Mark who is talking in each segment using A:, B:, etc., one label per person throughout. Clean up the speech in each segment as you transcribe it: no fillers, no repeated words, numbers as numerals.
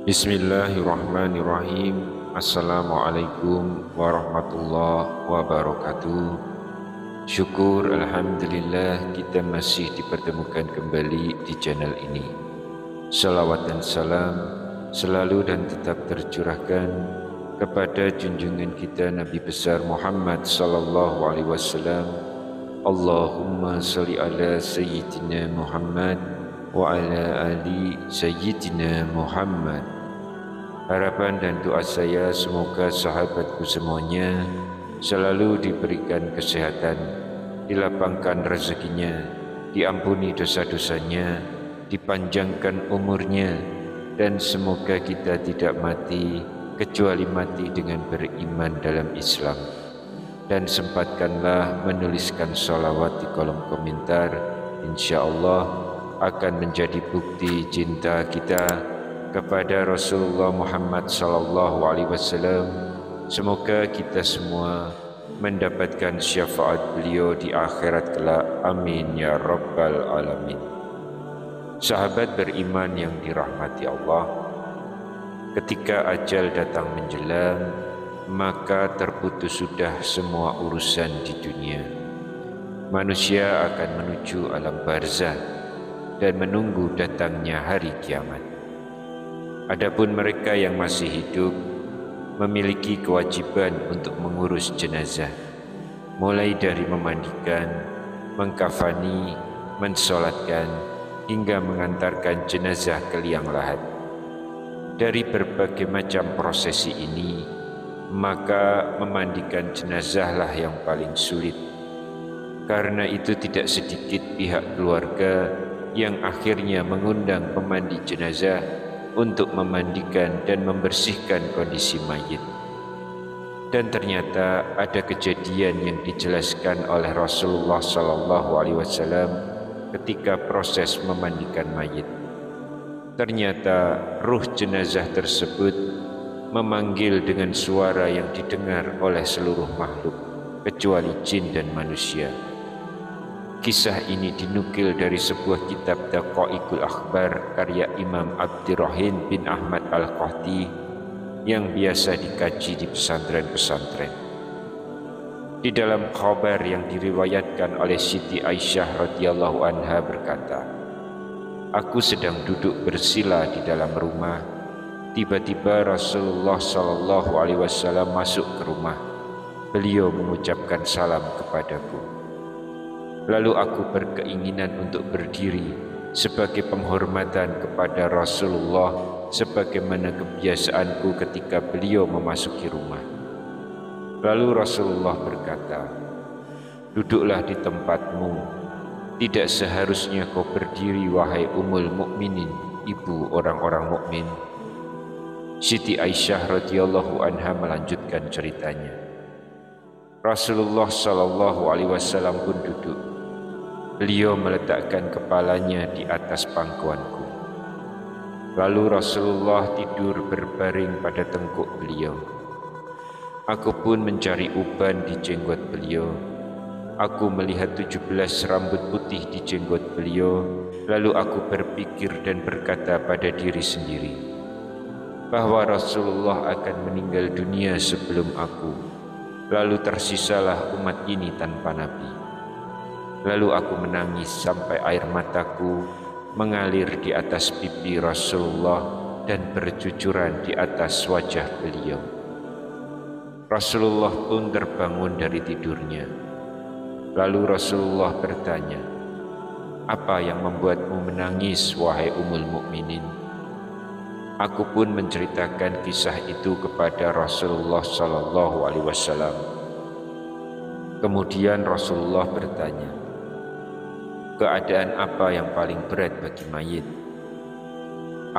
A: Bismillahirrahmanirrahim. Assalamualaikum warahmatullahi wabarakatuh. Syukur alhamdulillah kita masih dipertemukan kembali di channel ini. Salawat dan salam selalu dan tetap tercurahkan kepada junjungan kita Nabi besar Muhammad sallallahu alaihi wasallam. Allahumma shalli ala sayyidina Muhammad wa ala ali sayyidina Muhammad. Harapan dan doa saya semoga sahabatku semuanya selalu diberikan kesehatan, dilapangkan rezekinya, diampuni dosa-dosanya, dipanjangkan umurnya, dan semoga kita tidak mati kecuali mati dengan beriman dalam Islam. Dan sempatkanlah menuliskan salawat di kolom komentar, insyaallah akan menjadi bukti cinta kita kepada Rasulullah Muhammad sallallahu alaihi wasallam. Semoga kita semua mendapatkan syafaat beliau di akhirat kelak. Amin ya rabbal alamin. Sahabat beriman yang dirahmati Allah, ketika ajal datang menjelang, maka terputus sudah semua urusan di dunia. Manusia akan menuju alam barzah dan menunggu datangnya hari kiamat. Adapun mereka yang masih hidup memiliki kewajiban untuk mengurus jenazah, mulai dari memandikan, mengkafani, mensolatkan, hingga mengantarkan jenazah ke liang lahat. Dari berbagai macam prosesi ini, maka memandikan jenazahlah yang paling sulit. Karena itu tidak sedikit pihak keluarga yang akhirnya mengundang pemandi jenazah untuk memandikan dan membersihkan kondisi mayit. Dan ternyata ada kejadian yang dijelaskan oleh Rasulullah SAW ketika proses memandikan mayit. Ternyata ruh jenazah tersebut memanggil dengan suara yang didengar oleh seluruh makhluk kecuali jin dan manusia. Kisah ini dinukil dari sebuah kitab Daqaiqul Akhbar karya Imam Abdirrahim bin Ahmad Al-Qahti yang biasa dikaji di pesantren-pesantren. Di dalam khabar yang diriwayatkan oleh Siti Aisyah radhiyallahu anha berkata, "Aku sedang duduk bersila di dalam rumah. Tiba-tiba Rasulullah sallallahu alaihi wasallam masuk ke rumah. Beliau mengucapkan salam kepadaku. Lalu aku berkeinginan untuk berdiri sebagai penghormatan kepada Rasulullah sebagaimana kebiasaanku ketika beliau memasuki rumah. Lalu Rasulullah berkata, 'Duduklah di tempatmu. Tidak seharusnya kau berdiri wahai Ummul Mukminin, ibu orang-orang mukmin.' Siti Aisyah radhiyallahu anha melanjutkan ceritanya. Rasulullah sallallahu alaihi wasallam pun duduk. Beliau meletakkan kepalanya di atas pangkuanku. Lalu Rasulullah tidur berbaring pada tengkuk beliau. Aku pun mencari uban di jenggot beliau. Aku melihat 17 rambut putih di jenggot beliau. Lalu aku berpikir dan berkata pada diri sendiri bahwa Rasulullah akan meninggal dunia sebelum aku. Lalu tersisalah umat ini tanpa nabi. Lalu aku menangis sampai air mataku mengalir di atas pipi Rasulullah dan bercucuran di atas wajah beliau. Rasulullah pun terbangun dari tidurnya. Lalu Rasulullah bertanya, 'Apa yang membuatmu menangis, wahai Ummul Mukminin?' Aku pun menceritakan kisah itu kepada Rasulullah sallallahu alaihi wasallam. Kemudian Rasulullah bertanya, 'Keadaan apa yang paling berat bagi mayit?'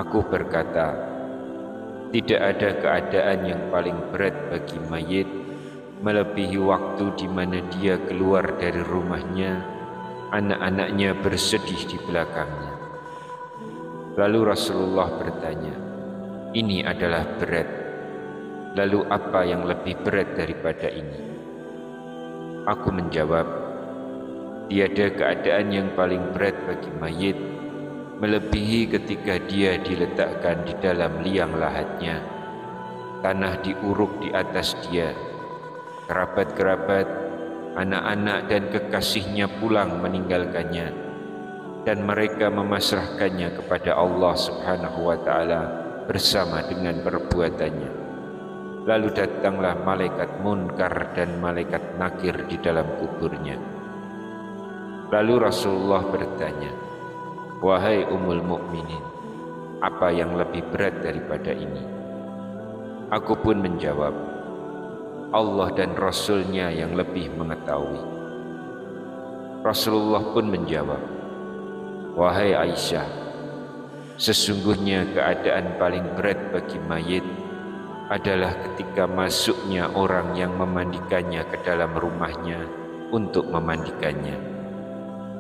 A: Aku berkata, 'Tidak ada keadaan yang paling berat bagi mayit melebihi waktu di mana dia keluar dari rumahnya, anak-anaknya bersedih di belakangnya.' Lalu Rasulullah bertanya, 'Ini adalah berat. Lalu apa yang lebih berat daripada ini? Aku menjawab, tiada keadaan yang paling berat bagi mayit melebihi ketika dia diletakkan di dalam liang lahatnya. Tanah diuruk di atas dia. Kerabat-kerabat, anak-anak dan kekasihnya pulang meninggalkannya, dan mereka memasrahkannya kepada Allah Subhanahu wa Ta'ala bersama dengan perbuatannya. Lalu datanglah malaikat Munkar dan malaikat Nakir di dalam kuburnya. Lalu Rasulullah bertanya, "Wahai Ummul Mukminin, apa yang lebih berat daripada ini?" Aku pun menjawab, "Allah dan Rasul-Nya yang lebih mengetahui." Rasulullah pun menjawab, "Wahai Aisyah, sesungguhnya keadaan paling berat bagi mayit adalah ketika masuknya orang yang memandikannya ke dalam rumahnya untuk memandikannya.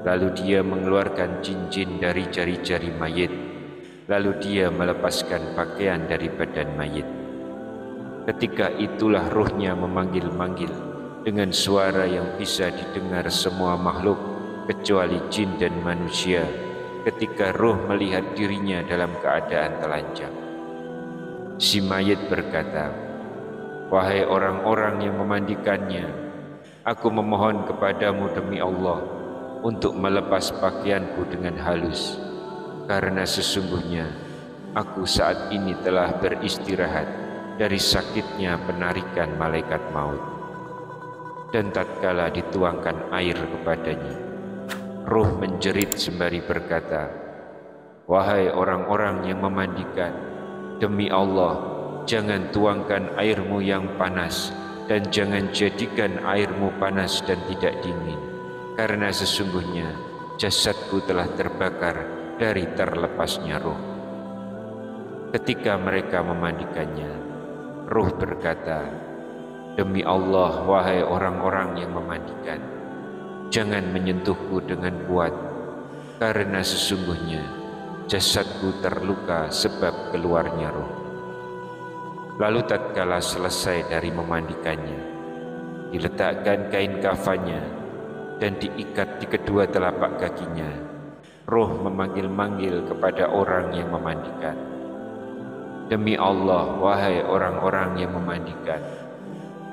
A: Lalu dia mengeluarkan cincin dari jari-jari mayit, lalu dia melepaskan pakaian dari badan mayit. Ketika itulah ruhnya memanggil-manggil dengan suara yang bisa didengar semua makhluk kecuali jin dan manusia ketika ruh melihat dirinya dalam keadaan telanjang. Si mayit berkata, 'Wahai orang-orang yang memandikannya, aku memohon kepadamu demi Allah untuk melepas pakaianku dengan halus, karena sesungguhnya aku saat ini telah beristirahat dari sakitnya penarikan malaikat maut.' Dan tatkala dituangkan air kepadanya, ruh menjerit sembari berkata, 'Wahai orang-orang yang memandikan, demi Allah, jangan tuangkan airmu yang panas dan jangan jadikan airmu panas dan tidak dingin, karena sesungguhnya jasadku telah terbakar dari terlepasnya ruh.' Ketika mereka memandikannya, ruh berkata, 'Demi Allah, wahai orang-orang yang memandikan, jangan menyentuhku dengan kuat, karena sesungguhnya jasadku terluka sebab keluarnya ruh.' Lalu tatkala selesai dari memandikannya, diletakkan kain kafannya dan diikat di kedua telapak kakinya, ruh memanggil-manggil kepada orang yang memandikan, 'Demi Allah, wahai orang-orang yang memandikan,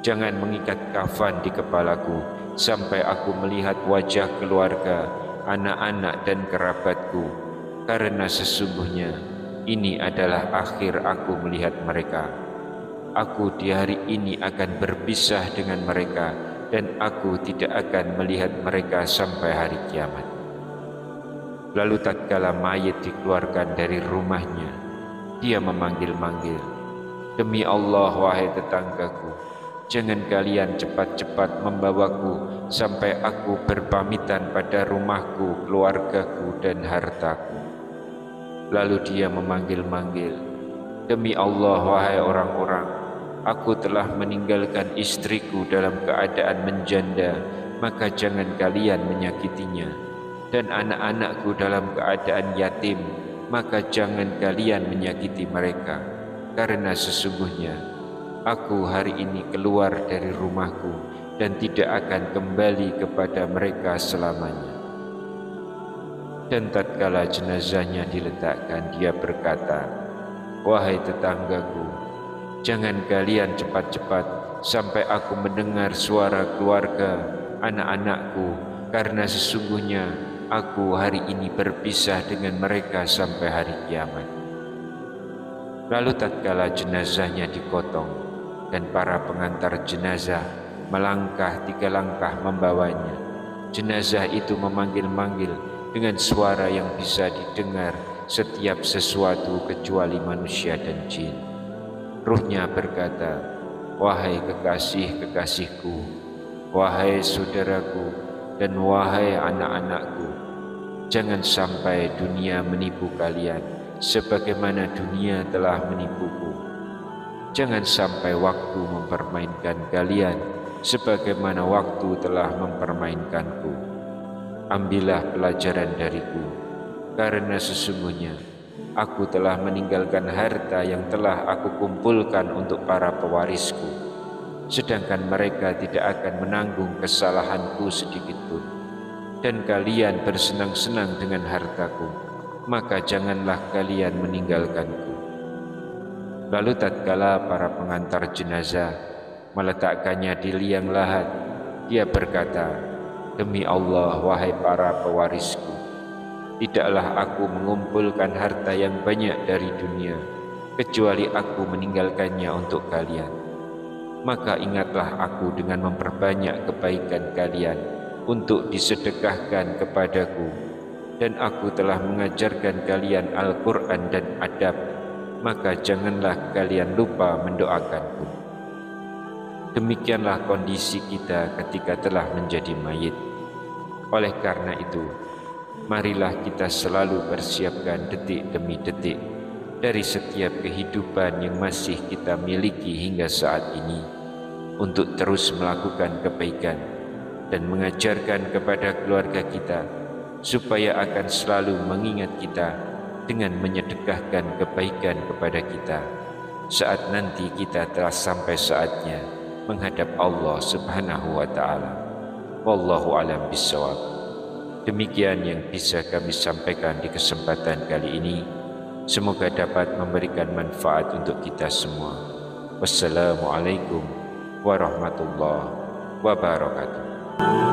A: jangan mengikat kafan di kepalaku sampai aku melihat wajah keluarga, anak-anak dan kerabatku, karena sesungguhnya ini adalah akhir aku melihat mereka. Aku di hari ini akan berpisah dengan mereka dan aku tidak akan melihat mereka sampai hari kiamat.' Lalu tatkala mayit dikeluarkan dari rumahnya, dia memanggil-manggil, 'Demi Allah, wahai tetanggaku, jangan kalian cepat-cepat membawaku sampai aku berpamitan pada rumahku, keluargaku dan hartaku.' Lalu dia memanggil-manggil, 'Demi Allah, wahai orang-orang, aku telah meninggalkan istriku dalam keadaan menjanda, maka jangan kalian menyakitinya, dan anak-anakku dalam keadaan yatim, maka jangan kalian menyakiti mereka, karena sesungguhnya aku hari ini keluar dari rumahku dan tidak akan kembali kepada mereka selamanya.' Dan tatkala jenazahnya diletakkan, dia berkata, 'Wahai tetanggaku, jangan kalian cepat-cepat sampai aku mendengar suara keluarga, anak-anakku, karena sesungguhnya aku hari ini berpisah dengan mereka sampai hari kiamat.' Lalu tatkala jenazahnya dipotong dan para pengantar jenazah melangkah 3 langkah membawanya, jenazah itu memanggil-manggil dengan suara yang bisa didengar setiap sesuatu kecuali manusia dan jin. Ruhnya berkata, 'Wahai kekasih-kekasihku, wahai saudaraku, dan wahai anak-anakku, jangan sampai dunia menipu kalian sebagaimana dunia telah menipuku. Jangan sampai waktu mempermainkan kalian sebagaimana waktu telah mempermainkanku. Ambillah pelajaran dariku, karena sesungguhnya Aku telah meninggalkan harta yang telah aku kumpulkan untuk para pewarisku, sedangkan mereka tidak akan menanggung kesalahanku sedikitpun. Dan kalian bersenang-senang dengan hartaku, maka janganlah kalian meninggalkanku. Lalu tatkala para pengantar jenazah meletakkannya di liang lahat, dia berkata, "Demi Allah, wahai para pewarisku, tidaklah aku mengumpulkan harta yang banyak dari dunia, kecuali aku meninggalkannya untuk kalian. Maka ingatlah aku dengan memperbanyak kebaikan kalian untuk disedekahkan kepadaku, dan aku telah mengajarkan kalian Al-Quran dan adab, maka janganlah kalian lupa mendoakanku." Demikianlah kondisi kita ketika telah menjadi mayit. Oleh karena itu, marilah kita selalu persiapkan detik demi detik dari setiap kehidupan yang masih kita miliki hingga saat ini untuk terus melakukan kebaikan dan mengajarkan kepada keluarga kita supaya akan selalu mengingat kita dengan menyedekahkan kebaikan kepada kita saat nanti kita telah sampai saatnya menghadap Allah Subhanahu wa Ta'ala. Wallahu a'lam bishawab. Demikian yang bisa kami sampaikan di kesempatan kali ini. Semoga dapat memberikan manfaat untuk kita semua. Wassalamualaikum warahmatullahi wabarakatuh.